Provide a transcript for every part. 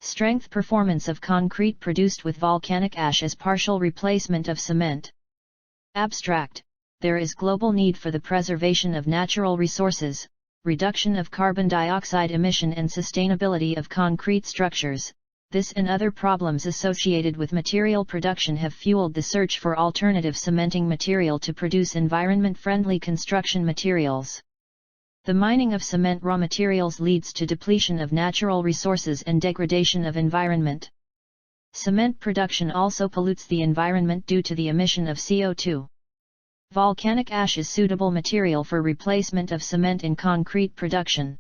Strength performance of concrete produced with volcanic ash as partial replacement of cement. Abstract: there is global need for the preservation of natural resources, reduction of carbon dioxide emission and sustainability of concrete structures. This and other problems associated with material production have fueled the search for alternative cementing material to produce environment-friendly construction materials. The mining of cement raw materials leads to depletion of natural resources and degradation of environment. Cement production also pollutes the environment due to the emission of CO2. Volcanic ash is suitable material for replacement of cement in concrete production.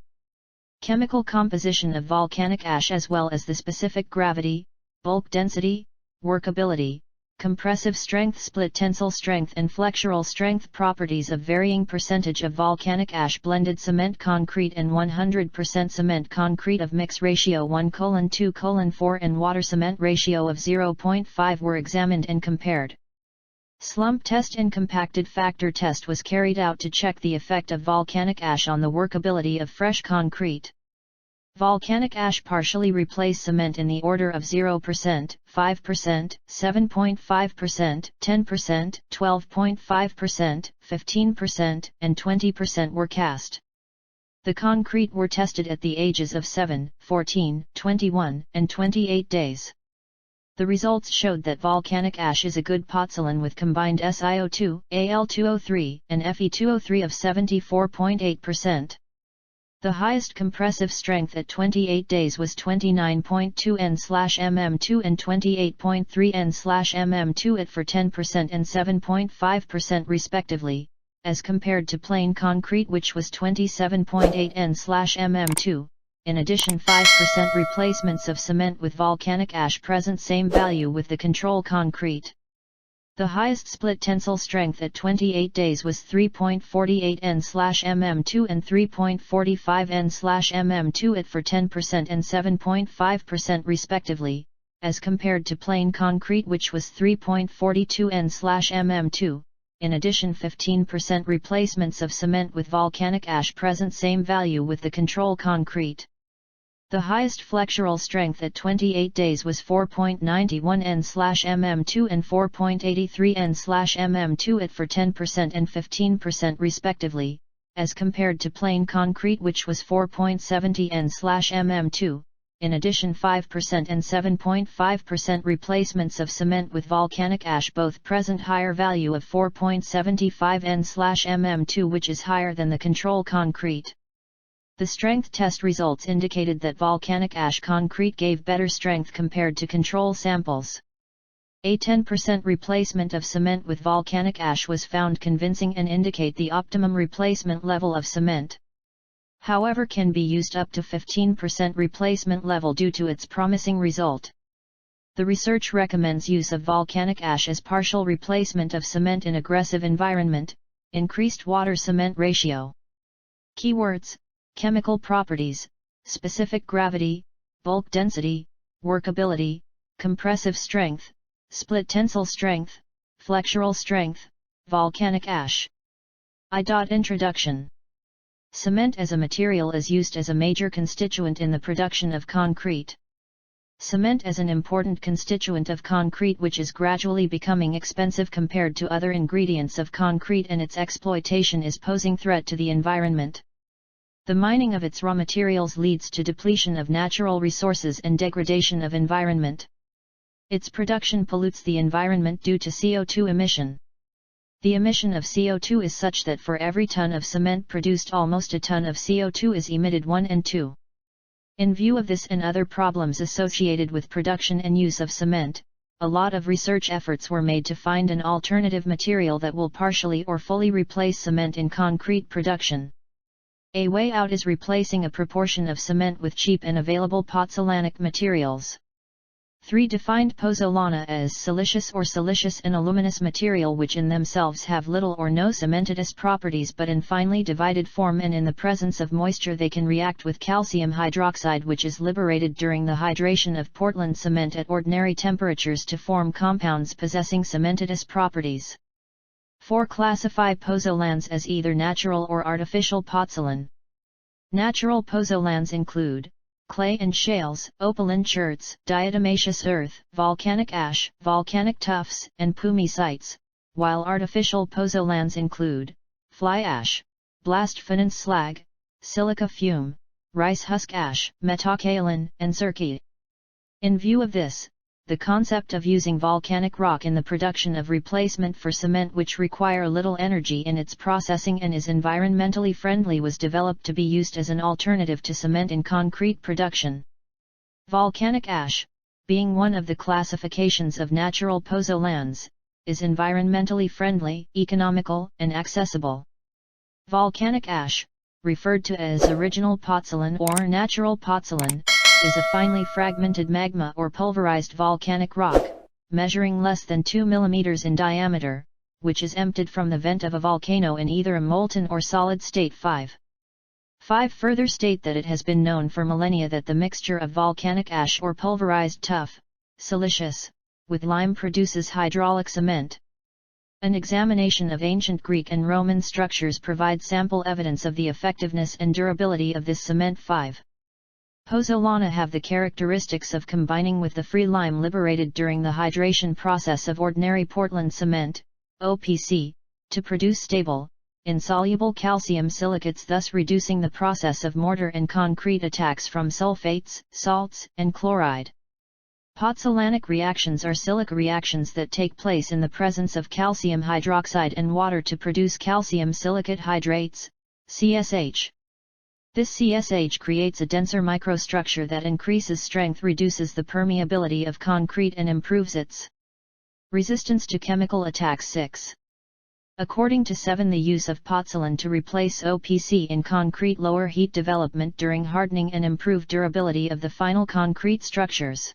Chemical composition of volcanic ash as well as the specific gravity, bulk density, workability, compressive strength, split tensile strength and flexural strength properties of varying percentage of volcanic ash blended cement concrete and 100% cement concrete of mix ratio 1:2:4 and water cement ratio of 0.5 were examined and compared. Slump test and compacted factor test was carried out to check the effect of volcanic ash on the workability of fresh concrete. Volcanic ash partially replaced cement in the order of 0%, 5%, 7.5%, 10%, 12.5%, 15%, and 20% were cast. The concrete were tested at the ages of 7, 14, 21, and 28 days. The results showed that volcanic ash is a good pozzolan with combined SiO2, Al2O3, and Fe2O3 of 74.8%. The highest compressive strength at 28 days was 29.2 N/mm2 and 28.3 N/mm2 at for 10% and 7.5% respectively, as compared to plain concrete which was 27.8 N/mm2. In addition, 5% replacements of cement with volcanic ash present same value with the control concrete. The highest split tensile strength at 28 days was 3.48 N/mm2 and 3.45 N/mm2 at for 10% and 7.5% respectively, as compared to plain concrete which was 3.42 N/mm2. In addition, 15% replacements of cement with volcanic ash present same value with the control concrete. The highest flexural strength at 28 days was 4.91 N/mm2 and 4.83 N/mm2 at for 10% and 15% respectively, as compared to plain concrete which was 4.70 N/mm2. In addition, 5% and 7.5% replacements of cement with volcanic ash both present higher value of 4.75 N/mm2 which is higher than the control concrete. The strength test results indicated that volcanic ash concrete gave better strength compared to control samples. A 10% replacement of cement with volcanic ash was found convincing and indicate the optimum replacement level of cement. However, can be used up to 15% replacement level due to its promising result. The research recommends use of volcanic ash as partial replacement of cement in aggressive environment, increased water-cement ratio. Keywords: chemical properties, specific gravity, bulk density, workability, compressive strength, split tensile strength, flexural strength, volcanic ash. Introduction. Cement as a material is used as a major constituent in the production of concrete. Cement as an important constituent of concrete which is gradually becoming expensive compared to other ingredients of concrete, and its exploitation is posing threat to the environment. The mining of its raw materials leads to depletion of natural resources and degradation of environment. Its production pollutes the environment due to CO2 emission. The emission of CO2 is such that for every ton of cement produced almost a ton of CO2 is emitted 1 and 2. In view of this and other problems associated with production and use of cement, a lot of research efforts were made to find an alternative material that will partially or fully replace cement in concrete production. A way out is replacing a proportion of cement with cheap and available pozzolanic materials. 3. Defined pozzolana as siliceous or siliceous and aluminous material which in themselves have little or no cementitious properties, but in finely divided form and in the presence of moisture they can react with calcium hydroxide which is liberated during the hydration of Portland cement at ordinary temperatures to form compounds possessing cementitious properties. 4. Classify pozzolans as either natural or artificial pozzolan. Natural pozzolans include clay and shales, opaline cherts, diatomaceous earth, volcanic ash, volcanic tuffs, and pumice sites, while artificial pozzolans include fly ash, blast furnace slag, silica fume, rice husk ash, metakaolin, and cirque. In view of this, the concept of using volcanic rock in the production of replacement for cement which require little energy in its processing and is environmentally friendly was developed to be used as an alternative to cement in concrete production. Volcanic ash, being one of the classifications of natural pozzolans, is environmentally friendly, economical, and accessible. Volcanic ash, referred to as original pozzolan or natural pozzolan, is a finely fragmented magma or pulverized volcanic rock, measuring less than 2 mm in diameter, which is emptied from the vent of a volcano in either a molten or solid state. 5 further state that it has been known for millennia that the mixture of volcanic ash or pulverized tuff, siliceous, with lime produces hydraulic cement. An examination of ancient Greek and Roman structures provides sample evidence of the effectiveness and durability of this cement. 5 Pozzolana have the characteristics of combining with the free lime liberated during the hydration process of ordinary Portland cement, OPC, to produce stable, insoluble calcium silicates, thus reducing the process of mortar and concrete attacks from sulfates, salts, and chloride. Pozzolanic reactions are silica reactions that take place in the presence of calcium hydroxide and water to produce calcium silicate hydrates, CSH. This CSH creates a denser microstructure that increases strength, reduces the permeability of concrete, and improves its resistance to chemical attacks. 6. According to 7, the use of pozzolan to replace OPC in concrete lower heat development during hardening and improve durability of the final concrete structures.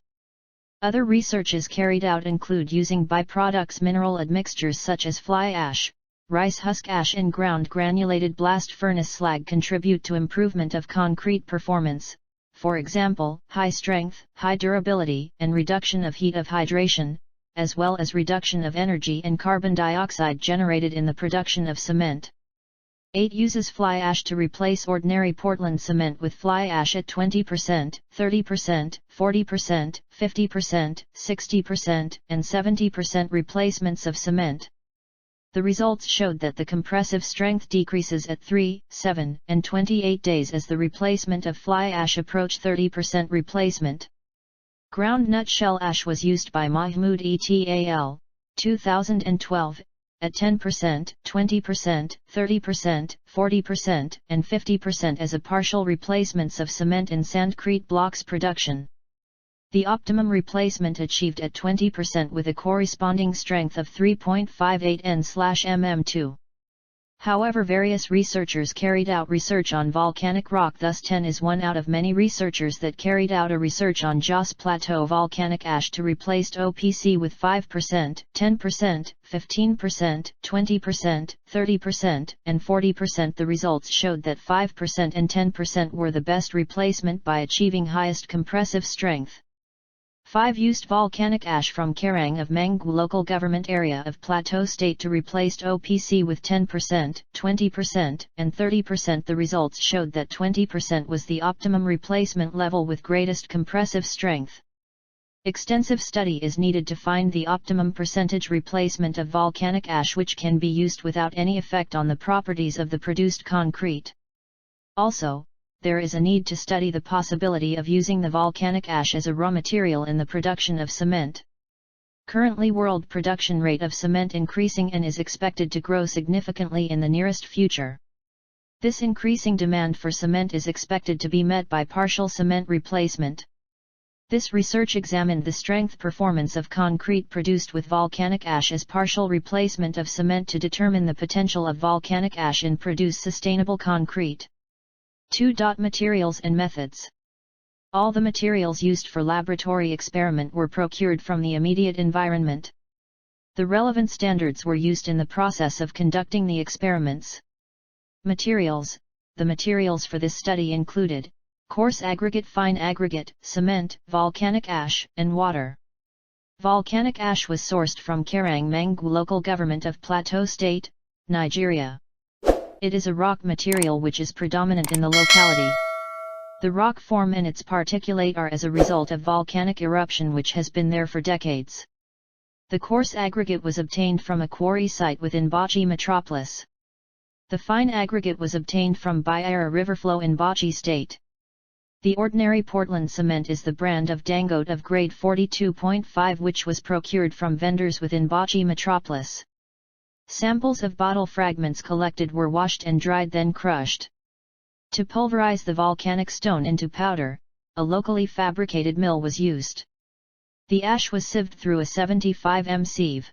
Other researches carried out include using byproducts mineral admixtures such as fly ash, rice husk ash, and ground granulated blast furnace slag contribute to improvement of concrete performance, for example, high strength, high durability, and reduction of heat of hydration, as well as reduction of energy and carbon dioxide generated in the production of cement. 8 uses fly ash to replace ordinary Portland cement with fly ash at 20%, 30%, 40%, 50%, 60%, and 70% replacements of cement. The results showed that the compressive strength decreases at 3, 7, and 28 days as the replacement of fly ash approached 30% replacement. Ground nutshell ash was used by Mahmoud et al. 2012, at 10%, 20%, 30%, 40%, and 50% as a partial replacements of cement in sandcrete blocks production. The optimum replacement achieved at 20% with a corresponding strength of 3.58 N/mm2. However, various researchers carried out research on volcanic rock, thus 10 is one out of many researchers that carried out a research on Jos Plateau volcanic ash to replace OPC with 5%, 10%, 15%, 20%, 30%, and 40%. The results showed that 5% and 10% were the best replacement by achieving highest compressive strength. 5 used volcanic ash from Karang of Manggu local government area of Plateau State to replace OPC with 10%, 20%, and 30%. The results showed that 20% was the optimum replacement level with greatest compressive strength. Extensive study is needed to find the optimum percentage replacement of volcanic ash which can be used without any effect on the properties of the produced concrete. Also, there is a need to study the possibility of using the volcanic ash as a raw material in the production of cement. Currently, world production rate of cement increasing and is expected to grow significantly in the nearest future. This increasing demand for cement is expected to be met by partial cement replacement. This research examined the strength performance of concrete produced with volcanic ash as partial replacement of cement to determine the potential of volcanic ash in produce sustainable concrete. 2. Materials and methods. All the materials used for laboratory experiment were procured from the immediate environment. The relevant standards were used in the process of conducting the experiments. Materials. The materials for this study included coarse aggregate, fine aggregate, cement, volcanic ash, and water. Volcanic ash was sourced from Karang Manggu local government of Plateau State, Nigeria. It is a rock material which is predominant in the locality. The rock form and its particulate are as a result of volcanic eruption which has been there for decades. The coarse aggregate was obtained from a quarry site within Bappah metropolis. The fine aggregate was obtained from Bappah riverflow in Bappah state. The ordinary Portland cement is the brand of Dangote of grade 42.5 which was procured from vendors within Bappah metropolis. Samples of bottle fragments collected were washed and dried then crushed. To pulverize the volcanic stone into powder, a locally fabricated mill was used. The ash was sieved through a 75 m sieve.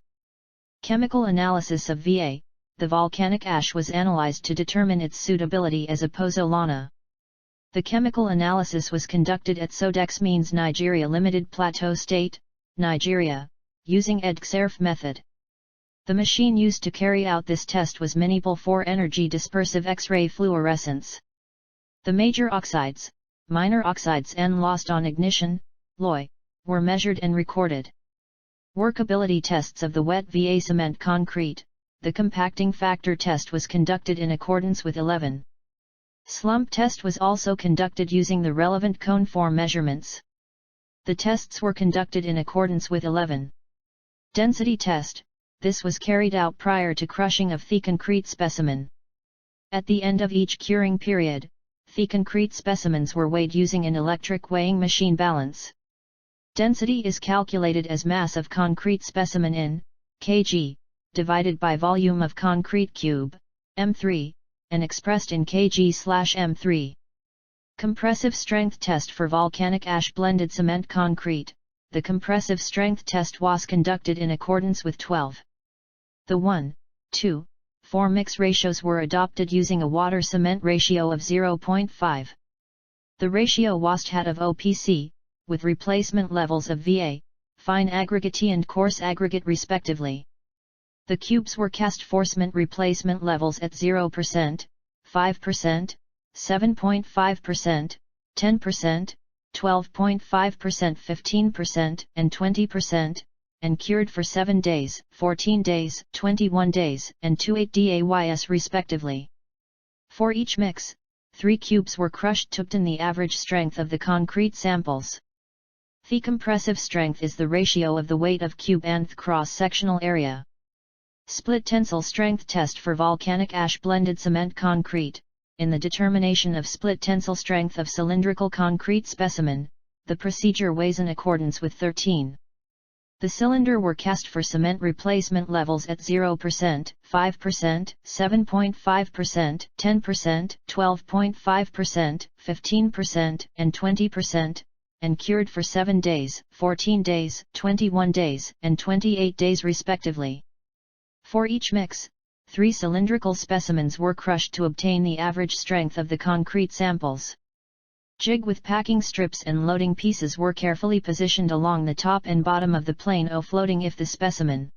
Chemical analysis of Va, the volcanic ash was analyzed to determine its suitability as a pozzolana. The chemical analysis was conducted at Sodex Means Nigeria Limited Plateau State, Nigeria, using EDXERF method. The machine used to carry out this test was Minipol 4 energy dispersive X-ray fluorescence. The major oxides, minor oxides and lost on ignition, LOI, were measured and recorded. Workability tests of the wet Va cement concrete, the compacting factor test was conducted in accordance with 11. Slump test was also conducted using the relevant cone form measurements. The tests were conducted in accordance with 11. Density test, this was carried out prior to crushing of the concrete specimen. At the end of each curing period, the concrete specimens were weighed using an electric weighing machine balance. Density is calculated as mass of concrete specimen in kg, divided by volume of concrete cube, m3, and expressed in kg/m3. Compressive strength test for volcanic ash blended cement concrete, the compressive strength test was conducted in accordance with 12. The 1:4 mix ratios were adopted using a water-cement ratio of 0.5. The ratio was had of OPC, with replacement levels of Va, fine aggregate and coarse aggregate respectively. The cubes were cast forcement replacement levels at 0%, 5%, 7.5%, 10%, 12.5%, 15%, and 20%, and cured for 7 days, 14 days, 21 days, and 28 days respectively. For each mix, 3 cubes were crushed to obtain the average strength of the concrete samples. The compressive strength is the ratio of the weight of cube and the cross-sectional area. Split tensile strength test for volcanic ash blended cement concrete. In the determination of split tensile strength of cylindrical concrete specimen, the procedure weighs in accordance with 13. The cylinder were cast for cement replacement levels at 0%, 5%, 7.5%, 10%, 12.5%, 15%, and 20%, and cured for 7 days, 14 days, 21 days, and 28 days respectively. For each mix, 3 cylindrical specimens were crushed to obtain the average strength of the concrete samples. Jig with packing strips and loading pieces were carefully positioned along the top and bottom of the plane O floating if the specimen.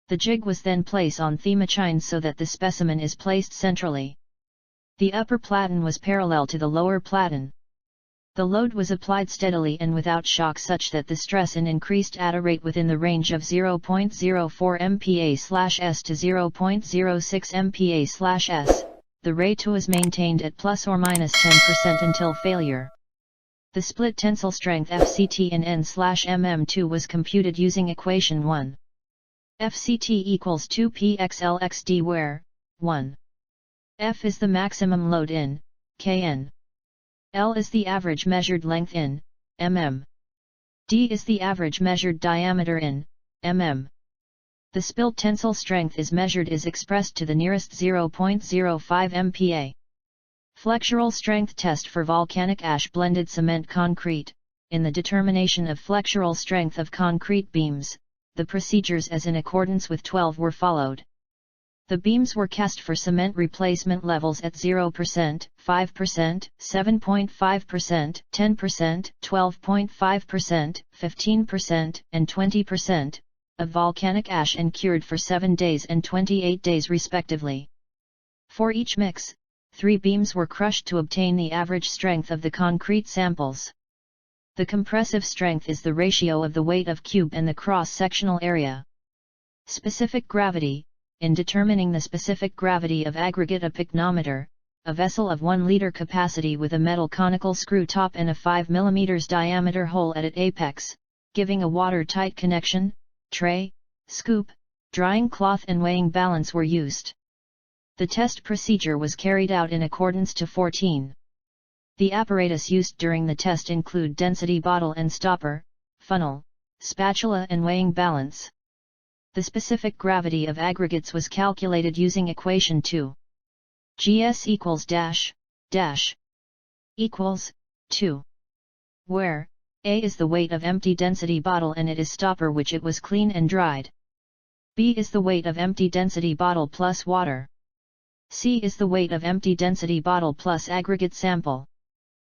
The jig was then placed on the machine so that the specimen is placed centrally. The upper platen was parallel to the lower platen. The load was applied steadily and without shock such that the stress in increased at a rate within the range of 0.04 MPa/s to 0.06 MPa/s. The rate was maintained at plus or minus 10% until failure. The split tensile strength FCT in N/mm2 was computed using equation 1. FCT equals 2pxlxd where 1. F is the maximum load in Kn. L is the average measured length in mm. D is the average measured diameter in mm. The split tensile strength is measured is expressed to the nearest 0.05 MPa. Flexural strength test for volcanic ash blended cement concrete. In the determination of flexural strength of concrete beams, the procedures as in accordance with 12 were followed. The beams were cast for cement replacement levels at 0%, 5%, 7.5%, 10%, 12.5%, 15%, and 20%, of volcanic ash and cured for 7 days and 28 days respectively. For each mix, 3 beams were crushed to obtain the average strength of the concrete samples. The compressive strength is the ratio of the weight of cube and the cross-sectional area. Specific gravity. In determining the specific gravity of aggregate, a pycnometer, a vessel of 1 liter capacity with a metal conical screw top and a 5 mm diameter hole at its apex, giving a watertight connection. Tray, scoop, drying cloth and weighing balance were used. The test procedure was carried out in accordance to 14. The apparatus used during the test include density bottle and stopper, funnel, spatula and weighing balance. The specific gravity of aggregates was calculated using equation 2. GS equals dash, dash, equals, 2. Where, A is the weight of empty density bottle and it is stopper which it was clean and dried. B is the weight of empty density bottle plus water. C is the weight of empty density bottle plus aggregate sample.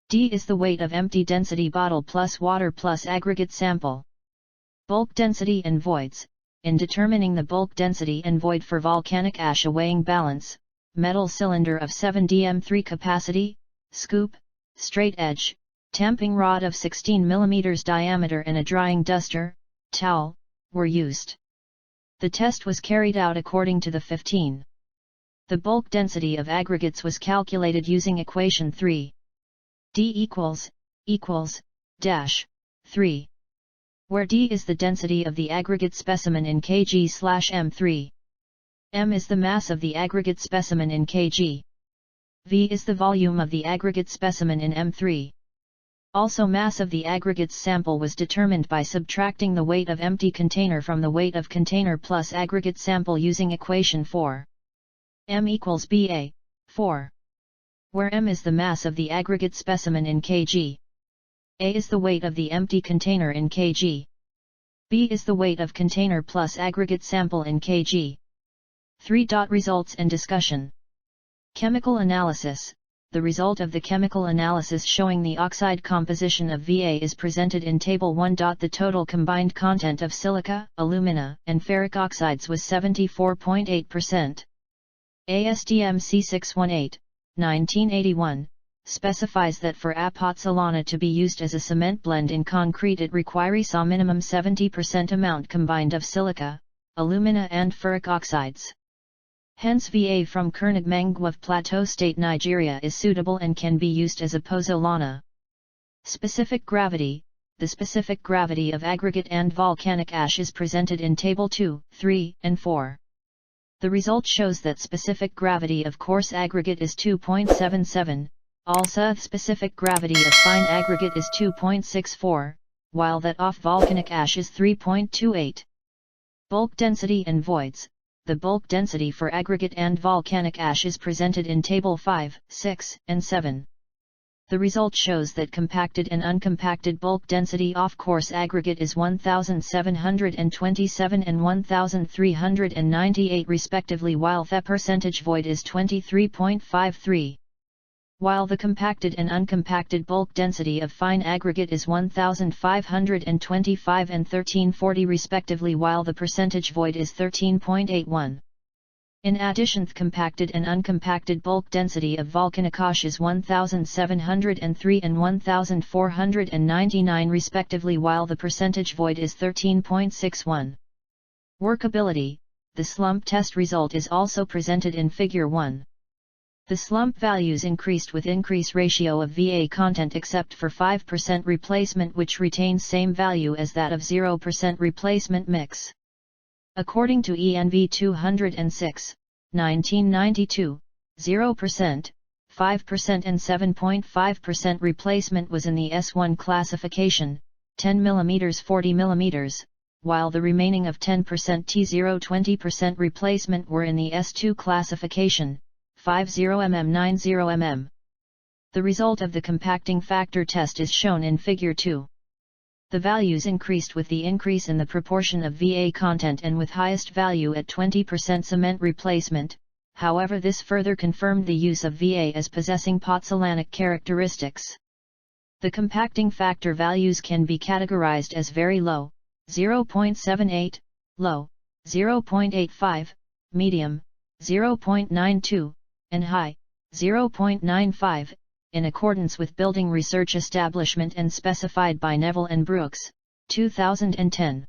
D is the weight of empty density bottle plus water plus aggregate sample. Bulk density and voids. In determining the bulk density and void for volcanic ash, a weighing balance, metal cylinder of 7 dm3 capacity, scoop, straight edge, tamping rod of 16 mm diameter and a drying duster, towel, were used. The test was carried out according to the 15. The bulk density of aggregates was calculated using equation 3. D equals, dash, 3. Where D is the density of the aggregate specimen in kg/m3. M is the mass of the aggregate specimen in kg. V is the volume of the aggregate specimen in m3. Also, mass of the aggregates sample was determined by subtracting the weight of empty container from the weight of container plus aggregate sample using equation 4. M equals BA, 4. Where M is the mass of the aggregate specimen in kg. A is the weight of the empty container in kg. B is the weight of container plus aggregate sample in kg. 3. Results and discussion. Chemical analysis. The result of the chemical analysis showing the oxide composition of Va is presented in Table 1. The total combined content of silica, alumina, and ferric oxides was 74.8%. ASTM C618, 1981, specifies that for a pozzolana to be used as a cement blend in concrete it requires a minimum 70% amount combined of silica, alumina and ferric oxides. Hence Va from Kernagmangwaf Plateau State, Nigeria is suitable and can be used as a pozzolana. Specific gravity. The specific gravity of aggregate and volcanic ash is presented in Table 2, 3, and 4. The result shows that specific gravity of coarse aggregate is 2.77, also specific gravity of fine aggregate is 2.64, while that of volcanic ash is 3.28. Bulk density and voids. The bulk density for aggregate and volcanic ash is presented in Table 5, 6, and 7. The result shows that compacted and uncompacted bulk density of coarse aggregate is 1727 and 1398 respectively, while the percentage void is 23.53. While the compacted and uncompacted bulk density of fine aggregate is 1525 and 1340 respectively, while the percentage void is 13.81. In addition, the compacted and uncompacted bulk density of volcanic ash is 1703 and 1499 respectively, while the percentage void is 13.61. Workability. The slump test result is also presented in Figure 1. The slump values increased with increase ratio of Va content except for 5% replacement, which retains same value as that of 0% replacement mix. According to ENV 206, 1992, 0%, 5% and 7.5% replacement was in the S1 classification, 10 mm 40 mm, while the remaining of 10% T0 20% replacement were in the S2 classification, 50 mm 90 mm. The result of the compacting factor test is shown in Figure 2. The values increased with the increase in the proportion of Va content and with highest value at 20% cement replacement. However, this further confirmed the use of Va as possessing pozzolanic characteristics. The compacting factor values can be categorized as very low, 0.78, low, 0.85, medium, 0.92, and high, 0.95, in accordance with Building Research Establishment and specified by Neville and Brooks, 2010.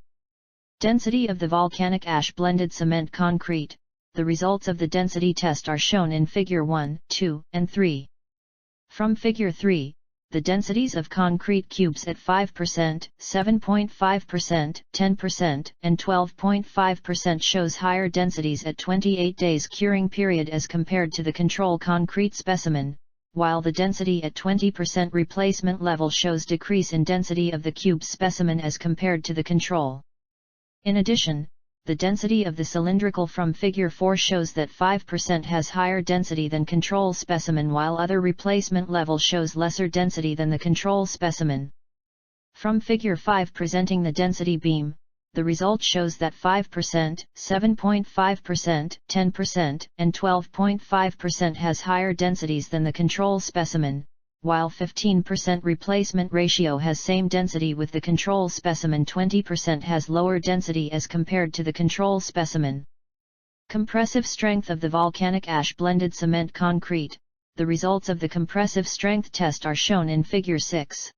Density of the volcanic ash blended cement concrete, The results of the density test are shown in Figure 1, 2, and 3. From Figure 3, the densities of concrete cubes at 5%, 7.5%, 10%, and 12.5% shows higher densities at 28 days curing period as compared to the control concrete specimen, while the density at 20% replacement level shows decrease in density of the cube specimen as compared to the control. In addition, the density of the cylindrical from Figure 4 shows that 5% has higher density than control specimen, while other replacement level shows lesser density than the control specimen. From Figure 5 presenting the density beam, the result shows that 5%, 7.5%, 10%, and 12.5% has higher densities than the control specimen, while 15% replacement ratio has same density with the control specimen. 20% has lower density as compared to the control specimen. Compressive strength of the volcanic ash blended cement concrete. The results of the compressive strength test are shown in Figure 6.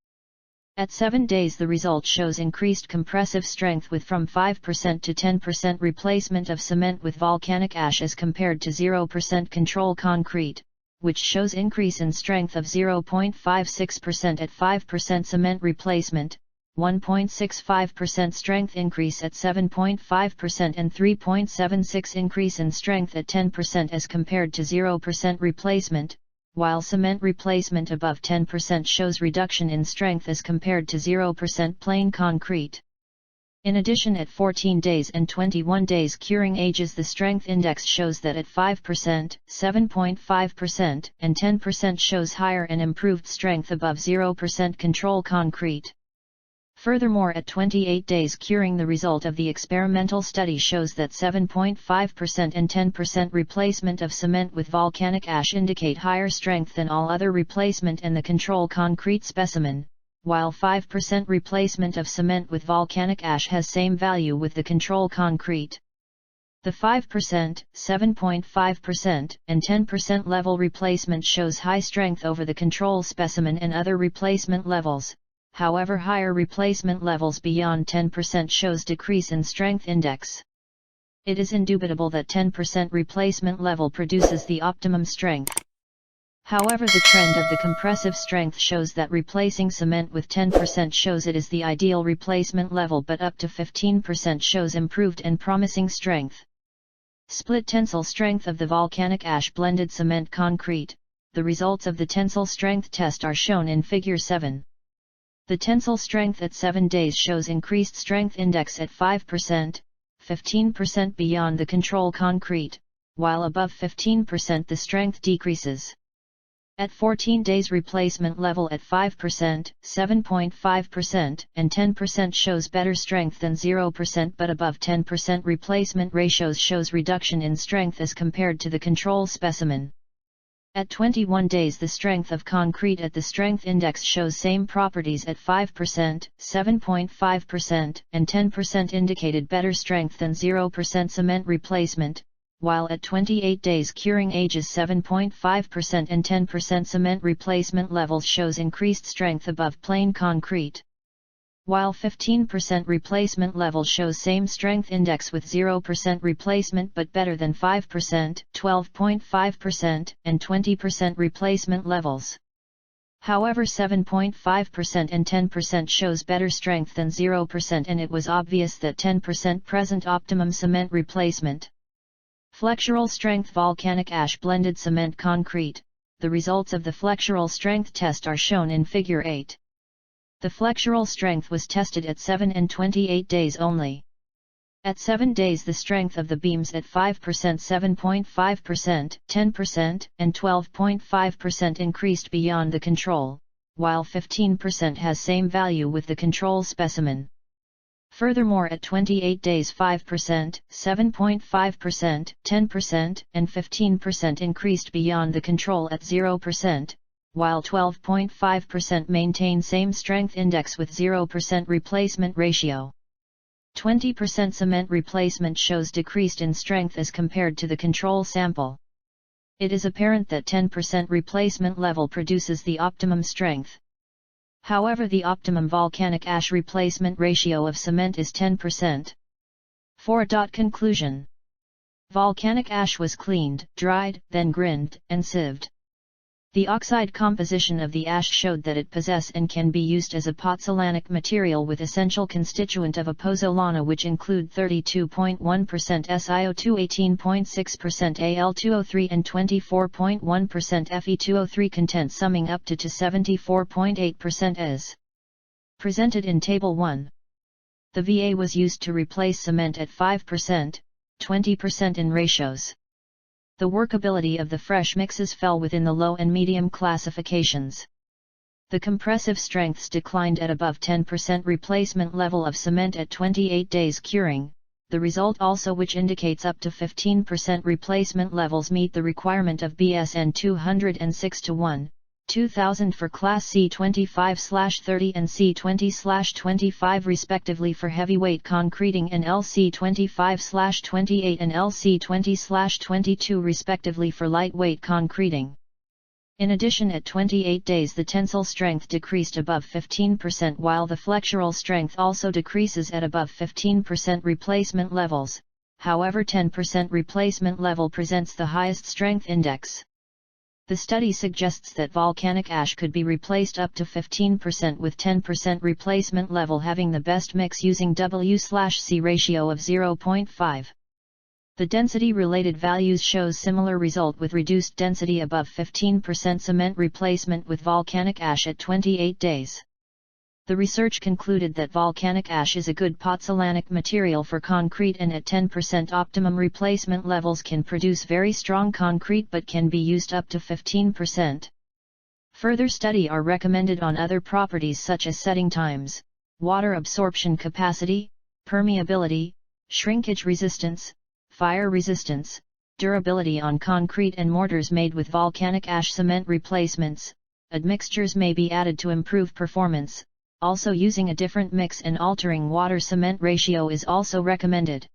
At 7 days the result shows increased compressive strength with from 5% to 10% replacement of cement with volcanic ash as compared to 0% control concrete, which shows increase in strength of 0.56% at 5% cement replacement, 1.65% strength increase at 7.5% and 3.76% increase in strength at 10% as compared to 0% replacement, while cement replacement above 10% shows reduction in strength as compared to 0% plain concrete. In addition, at 14 days and 21 days curing ages the strength index shows that at 5%, 7.5%, and 10% shows higher and improved strength above 0% control concrete. Furthermore, at 28 days curing the result of the experimental study shows that 7.5% and 10% replacement of cement with volcanic ash indicate higher strength than all other replacement and the control concrete specimen, while 5% replacement of cement with volcanic ash has same value with the control concrete. The 5%, 7.5%, and 10% level replacement shows high strength over the control specimen and other replacement levels. However, higher replacement levels beyond 10% shows decrease in strength index. It is indubitable that 10% replacement level produces the optimum strength. However, the trend of the compressive strength shows that replacing cement with 10% shows it is the ideal replacement level, but up to 15% shows improved and promising strength. Split tensile strength of the volcanic ash blended cement concrete. The results of the tensile strength test are shown in Figure 7. The tensile strength at 7 days shows increased strength index at 5%, 15% beyond the control concrete, while above 15% the strength decreases. At 14 days replacement level at 5%, 7.5%, and 10% shows better strength than 0%, but above 10% replacement ratios shows reduction in strength as compared to the control specimen. At 21 days the strength of concrete at the strength index shows same properties at 5%, 7.5%, and 10% indicated better strength than 0% cement replacement, while at 28 days curing ages 7.5% and 10% cement replacement levels shows increased strength above plain concrete. While 15% replacement level shows same strength index with 0% replacement but better than 5%, 12.5%, and 20% replacement levels. However, 7.5% and 10% shows better strength than 0%, and it was obvious that 10% present optimum cement replacement. Flexural strength volcanic ash blended cement concrete. The results of the flexural strength test are shown in Figure 8. The flexural strength was tested at 7 and 28 days only. At 7 days the strength of the beams at 5%, 7.5%, 10%, and 12.5% increased beyond the control, while 15% has same value with the control specimen. Furthermore, at 28 days 5%, 7.5%, 10%, and 15% increased beyond the control at 0%, while 12.5% maintain same strength index with 0% replacement ratio. 20% cement replacement shows decreased in strength as compared to the control sample. It is apparent that 10% replacement level produces the optimum strength. However, the optimum volcanic ash replacement ratio of cement is 10%. Conclusion. Volcanic ash was cleaned, dried, then grind, and sieved. The oxide composition of the ash showed that it possesses and can be used as a pozzolanic material with essential constituent of a pozzolana, which include 32.1% SiO2, 18.6% Al2O3 and 24.1% Fe2O3 content, summing up to 74.8% as presented in Table 1. The VA was used to replace cement at 5%, 20% in ratios. The workability of the fresh mixes fell within the low and medium classifications. The compressive strengths declined at above 10% replacement level of cement at 28 days curing, the result also which indicates up to 15% replacement levels meet the requirement of BSN 206:1, 2000 for Class C25/30 and C20/25 respectively for heavyweight concreting, and LC25/28 and LC20/22 respectively for lightweight concreting. In addition, at 28 days the tensile strength decreased above 15%, while the flexural strength also decreases at above 15% replacement levels. However, 10% replacement level presents the highest strength index. The study suggests that volcanic ash could be replaced up to 15% with 10% replacement level having the best mix using W/C ratio of 0.5. The density-related values shows similar result with reduced density above 15% cement replacement with volcanic ash at 28 days. The research concluded that volcanic ash is a good pozzolanic material for concrete, and at 10% optimum replacement levels can produce very strong concrete but can be used up to 15%. Further study are recommended on other properties such as setting times, water absorption capacity, permeability, shrinkage resistance, fire resistance, durability on concrete and mortars made with volcanic ash cement replacements. Admixtures may be added to improve performance. Also, using a different mix and altering water-cement ratio is also recommended.